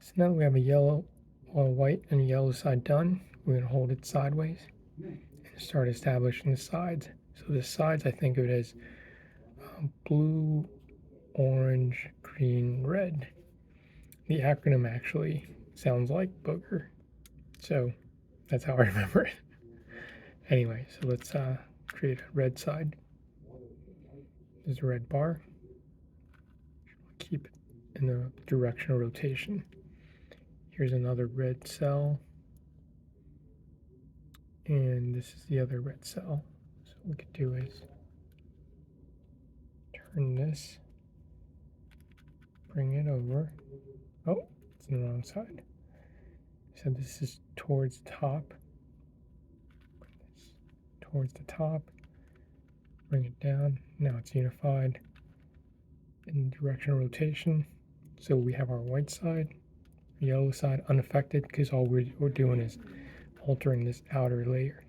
So now that we have a yellow, white, and yellow side done, we're going to hold it sideways and start establishing the sides. So the sides, I think of it as blue, orange, green, red. The acronym actually sounds like booger, so that's how I remember it. Anyway, so let's create a red side. There's a red bar. Keep it in the directional rotation. Here's another red cell, and this is the other red cell. So what we could do is turn this, bring it over. Oh, it's on the wrong side. So this is towards the top. Bring this towards the top. Bring it down. Now it's unified in directional rotation. So we have our white side, yellow side unaffected because all we're doing is altering this outer layer.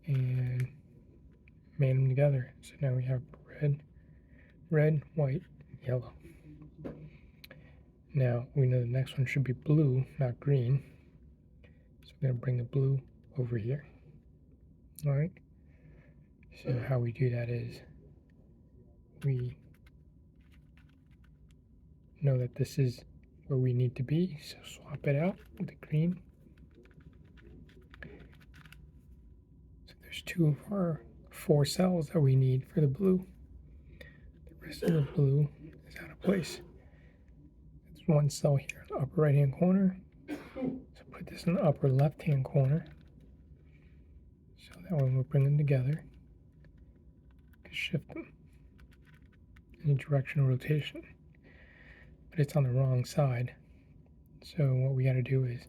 And made them together. So now we have red, white, yellow. Now we know the next one should be blue, not green. So we're going to bring the blue over here. All right. So how we do that is we know that this is where we need to be. So swap it out with the green. So there's 2 of our 4 cells that we need for the blue. The rest of the blue is out of place. There's 1 cell here in the upper right hand corner. So put this in the upper left hand corner. So that when we bring them together, shift them in directional rotation. But it's on the wrong side. So what we got to do is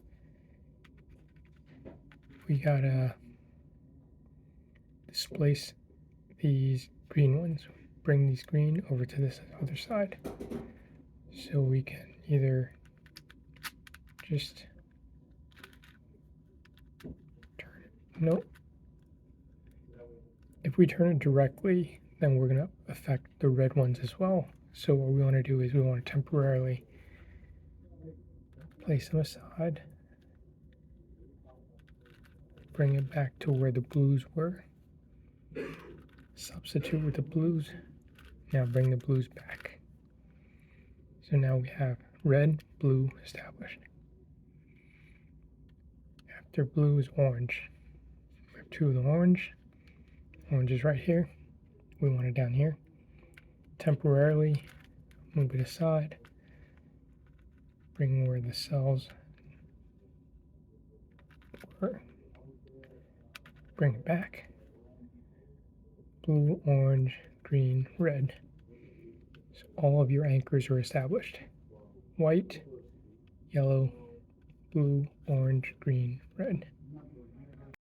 we got to displace these green ones. Bring these green over to this other side. So we can either just turn it. Nope. If we turn it directly, then we're going to affect the red ones as well. So what we want to do is we want to temporarily place them aside, bring it back to where the blues were, substitute with the blues, now bring the blues back. So now we have red, blue established. After blue is orange. We have 2 of the orange. Orange is right here. We want it down here. Temporarily move it aside. Bring where the cells were. Bring it back. Blue, orange, green, red. So all of your anchors are established. White, yellow, blue, orange, green, red.